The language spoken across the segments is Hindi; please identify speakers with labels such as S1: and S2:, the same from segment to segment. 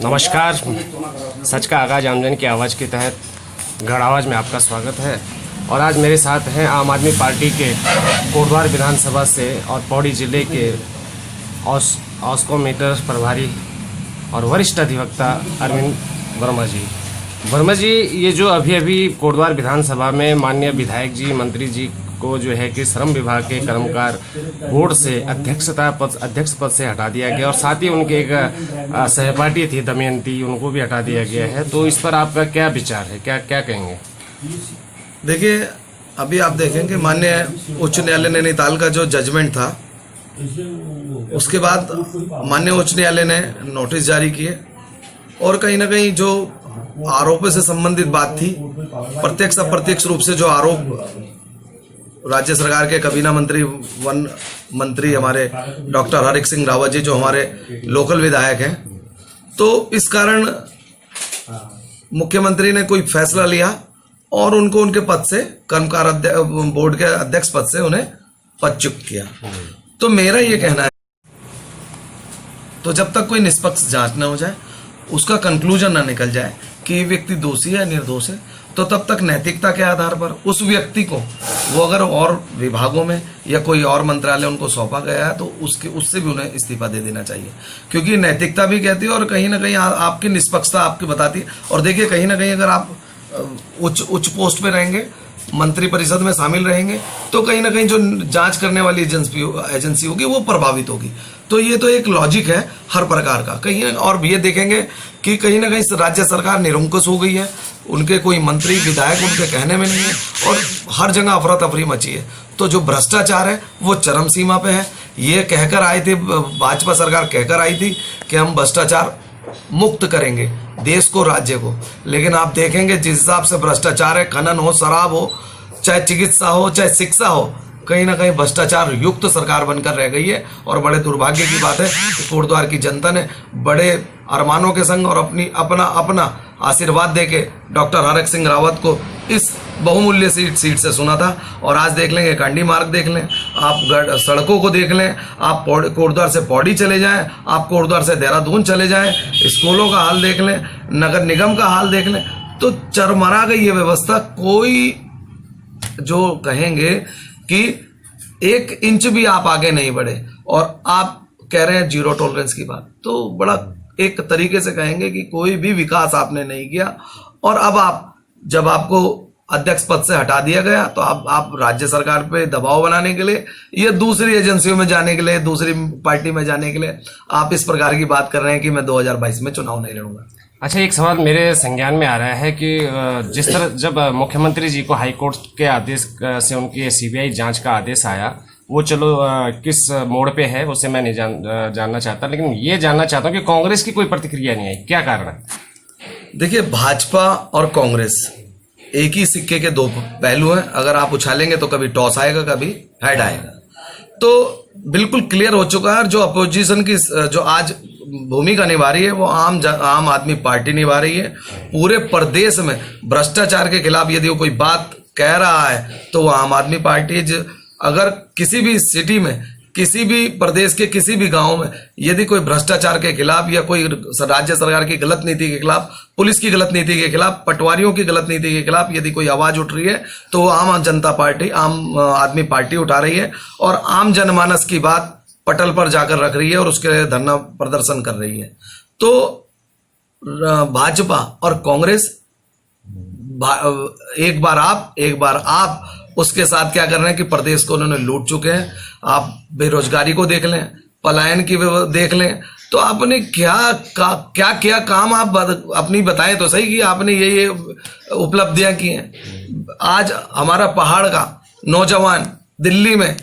S1: नमस्कार। सच का आगाज आमजन की आवाज़ के तहत गढ़ आवाज़ में आपका स्वागत है। और आज मेरे साथ हैं आम आदमी पार्टी के कोटद्वार विधानसभा से और पौड़ी जिले के ऑस्कोमीटर प्रभारी और वरिष्ठ अधिवक्ता अरविंद वर्मा जी। वर्मा जी, ये जो अभी कोटद्वार विधानसभा में माननीय विधायक जी, मंत्री जी को जो है कि श्रम विभाग के कर्मकार बोर्ड से अध्यक्ष पद से हटा दिया गया और साथ ही उनके एक सहपाठी थी दमयंती, उनको भी हटा दिया गया है, तो इस पर आपका क्या विचार है, क्या कहेंगे?
S2: देखिए, अभी आप देखेंगे माननीय उच्च न्यायालय नैनीताल का जो जजमेंट था, उसके बाद माननीय उच्च न्यायालय ने नोटिस जारी किए और कहीं ना कहीं जो आरोपों से संबंधित बात थी, प्रत्यक्ष अप्रत्यक्ष रूप से जो आरोप राज्य सरकार के कबीना मंत्री, वन मंत्री हमारे डॉक्टर हरक सिंह रावत जी जो हमारे लोकल विधायक हैं, तो इस कारण मुख्यमंत्री ने कोई फैसला लिया और उनको उनके पद से कर्मकार बोर्ड के अध्यक्ष पद से उन्हें पदच्युत किया। तो मेरा ये कहना है, तो जब तक कोई निष्पक्ष जांच न हो जाए, उसका कंक्लूजन ना निकल जाए कि व्यक्ति दोषी है निर्दोष है, तो तब तक नैतिकता के आधार पर उस व्यक्ति को, वो अगर और विभागों में या कोई और मंत्रालय उनको सौंपा गया है, तो उससे भी उन्हें इस्तीफा दे देना चाहिए, क्योंकि नैतिकता भी कहती है और कहीं ना कहीं आपकी निष्पक्षता आपकी बताती है। और देखिए, कहीं ना कहीं अगर आप उच्च पोस्ट पे रहेंगे, मंत्री परिषद में शामिल रहेंगे, तो कहीं ना कहीं जो जांच करने वाली एजेंसी होगी वो प्रभावित होगी। तो ये तो एक लॉजिक है हर प्रकार का। कहीं और ये देखेंगे कि कहीं ना कहीं राज्य सरकार निरंकुश हो गई है, उनके कोई मंत्री विधायक उनके कहने में नहीं है और हर जगह अफरा तफरी मची है। तो जो भ्रष्टाचार है वो चरम सीमा पे है। ये कहकर आई थी भाजपा सरकार, कहकर आई थी कि हम भ्रष्टाचार मुक्त करेंगे देश को, राज्य को, लेकिन आप देखेंगे जिस हिसाब से भ्रष्टाचार है, खनन हो, शराब हो, चाहे चिकित्सा हो, चाहे शिक्षा हो, कहीं ना कहीं भ्रष्टाचार युक्त सरकार बनकर रह गई है। और बड़े दुर्भाग्य की बात है कि कोटद्वार की जनता ने बड़े अरमानों के संग और अपना आशीर्वाद देके डॉक्टर हरक सिंह रावत को इस बहुमूल्य सीट से सुना था। और आज देख लेंगे, कांडी मार्ग देख लें, आप सड़कों को देख लें, आप कोटद्वार से पौड़ी चले जाएं, आप कोटद्वार से देहरादून चले जाएं, स्कूलों का हाल देख लें, नगर निगम का हाल देख लें, तो चरमरा गई ये व्यवस्था। कोई जो कहेंगे कि 1 इंच भी आप आगे नहीं बढ़े और आप कह रहे हैं जीरो टॉलरेंस की बात, तो बड़ा एक तरीके से कहेंगे कि कोई भी विकास आपने नहीं किया। और अब जब आपको अध्यक्ष पद से हटा दिया गया, तो आप राज्य सरकार पे दबाव बनाने के लिए या दूसरी एजेंसियों में जाने के लिए, दूसरी पार्टी में जाने के लिए आप इस प्रकार की बात कर रहे हैं कि मैं 2022 में चुनाव नहीं लड़ूंगा।
S1: अच्छा, एक सवाल मेरे संज्ञान में आ रहा है कि जिस तरह जब मुख्यमंत्री जी को हाईकोर्ट के आदेश से उनकी सीबीआई जांच का आदेश आया, वो चलो किस मोड़ पे है उसे मैं नहीं जानना चाहता, लेकिन ये जानना चाहता हूँ कि कांग्रेस की कोई प्रतिक्रिया नहीं आई, क्या कारण है?
S2: देखिए, भाजपा और कांग्रेस एक ही सिक्के के दो पहलू हैं। अगर आप उछालेंगे तो कभी टॉस आएगा, कभी हेड आएगा। तो बिल्कुल क्लियर हो चुका है। जो अपोजिशन की जो आज भूमिका निभा रही है वो आम आदमी पार्टी निभा रही है। पूरे प्रदेश में भ्रष्टाचार के खिलाफ यदि वो कोई बात कह रहा है तो वो आम आदमी पार्टी। अगर किसी भी सिटी में, किसी भी प्रदेश के किसी भी गांव में यदि कोई भ्रष्टाचार के खिलाफ या कोई राज्य सरकार की गलत नीति के खिलाफ, पुलिस की गलत नीति के खिलाफ, पटवारियों की गलत नीति के खिलाफ यदि कोई आवाज उठ रही है तो वो आम जनता पार्टी, आम आदमी पार्टी उठा रही है और आम जनमानस की बात पटल पर जाकर रख रही है और उसके लिए धरना प्रदर्शन कर रही है। तो भाजपा और कांग्रेस एक बार आप उसके साथ क्या कर रहे हैं कि प्रदेश को उन्होंने लूट चुके हैं। आप बेरोजगारी को देख लें, पलायन की देख लें, तो आपने क्या काम आप अपनी बताएं तो सही कि आपने ये उपलब्धियां की हैं। आज हमारा पहाड़ का नौजवान दिल्ली में,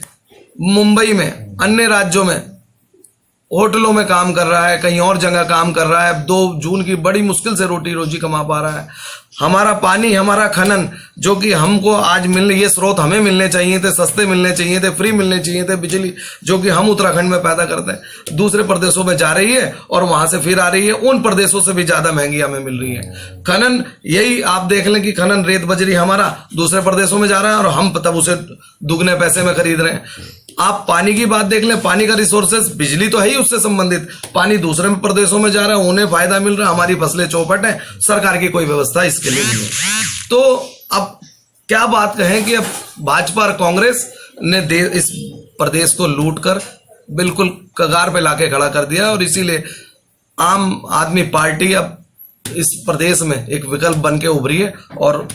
S2: मुंबई में, अन्य राज्यों में होटलों में काम कर रहा है, कहीं और जगह काम कर रहा है, 2 जून की बड़ी मुश्किल से रोटी रोजी कमा पा रहा है। हमारा पानी, हमारा खनन जो कि हमको आज ये स्रोत हमें मिलने चाहिए थे, सस्ते मिलने चाहिए थे, फ्री मिलने चाहिए थे, बिजली जो कि हम उत्तराखंड में पैदा करते हैं, दूसरे प्रदेशों में जा रही है और वहां से फिर आ रही है, उन प्रदेशों से भी ज्यादा महंगी हमें मिल रही है। खनन, यही आप देख लें कि खनन रेत बजरी हमारा दूसरे प्रदेशों में जा रहा है और हम तब उसे दुगने पैसे में खरीद रहे हैं। आप पानी की बात देख लें, पानी का रिसोर्सेस, बिजली तो है ही उससे संबंधित, पानी दूसरे प्रदेशों में जा रहा है, उन्हें फायदा मिल रहा है, हमारी फसलें चौपट है, सरकार की कोई व्यवस्था इसके लिए नहीं है। तो अब क्या बात कहें कि अब भाजपा और कांग्रेस ने इस प्रदेश को लूट कर बिल्कुल कगार पे लाके खड़ा कर दिया, और इसीलिए आम आदमी पार्टी अब इस प्रदेश में एक विकल्प बन के उभरी है, और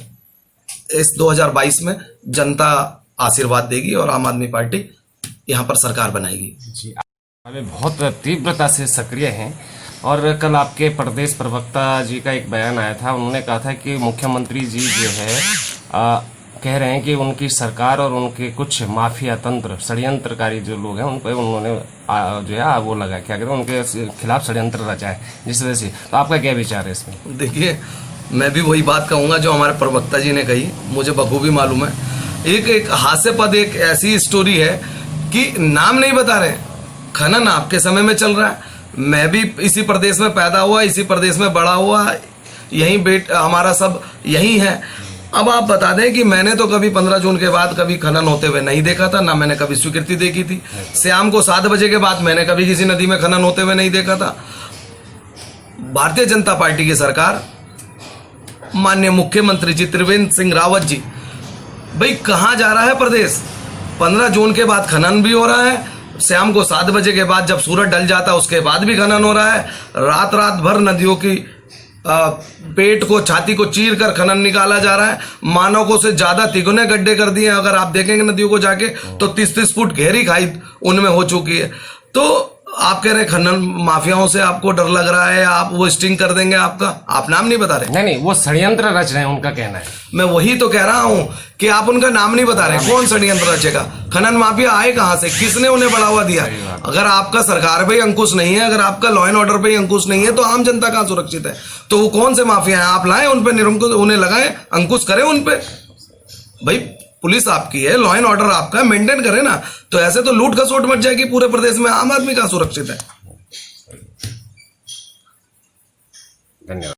S2: इस 2022 में जनता आशीर्वाद देगी और आम आदमी पार्टी यहाँ पर सरकार बनाएगी।
S1: जी, आप बहुत तीव्रता से सक्रिय हैं, और कल आपके प्रदेश प्रवक्ता जी का एक बयान आया था, उन्होंने कहा था कि मुख्यमंत्री जी जो है कह रहे हैं कि उनकी सरकार और उनके कुछ माफिया तंत्र षड्यंत्रकारी जो लोग हैं उन पर उन्होंने जो है वो लगा, क्या करें, उनके खिलाफ षड्यंत्र रचा है जिस वजह से। तो आपका क्या विचार है इसमें?
S2: देखिए, मैं भी वही बात कहूंगा जो हमारे प्रवक्ता जी ने कही, मुझे बखूबी मालूम है। एक हास्यास्पद एक ऐसी स्टोरी है कि नाम नहीं बता रहे, खनन आपके समय में चल रहा है, मैं भी इसी प्रदेश में पैदा हुआ, इसी प्रदेश में बड़ा हुआ, यही हमारा सब यही है। अब आप बता दें कि मैंने तो कभी 15 जून के बाद कभी खनन होते हुए नहीं देखा था, ना मैंने कभी स्वीकृति देखी थी। शाम को 7 बजे के बाद मैंने कभी किसी नदी में खनन होते हुए नहीं देखा था। भारतीय जनता पार्टी की सरकार, माननीय मुख्यमंत्री जी त्रिवेंद्र सिंह रावत जी, भाई कहाँ जा रहा है प्रदेश? 15 जून के बाद खनन भी हो रहा है, शाम को 7 बजे के बाद जब सूरज ढल जाता है उसके बाद भी खनन हो रहा है, रात रात भर नदियों की पेट को, छाती को चीर कर खनन निकाला जा रहा है। मानवों से ज्यादा तिगुने गड्ढे कर दिए, अगर आप देखेंगे नदियों को जाके तो 30-30 फुट गहरी खाई उनमें हो चुकी है। तो आप कह रहे हैं खनन माफियाओं से आपको डर लग रहा है, आप वो स्टिंग कर देंगे आपका, आप नाम नहीं बता रहे।
S1: नहीं, वो षड्यंत्र रच रहे हैं, उनका कहना है।
S2: मैं वही तो कह रहा हूं कि आप उनका नाम नहीं बता रहे, कौन षड्यंत्र रचेगा? खनन माफिया आए कहां से, किसने उन्हें बढ़ावा दिया? अगर आपका सरकार पे ही अंकुश नहीं है, अगर आपका लॉ एंड ऑर्डर पे ही अंकुश नहीं है, तो आम जनता कहां सुरक्षित है? तो वो कौन से माफिया हैं? आप लाएं उन पे निरंकुश, उन्हें लगाएं, अंकुश करें उन पे। भाई पुलिस आपकी है, लॉ एंड ऑर्डर आपका है, मेंटेन करें ना। तो ऐसे तो लूट खसोट मच जाएगी पूरे प्रदेश में, आम आदमी कहां सुरक्षित है?
S1: धन्यवाद।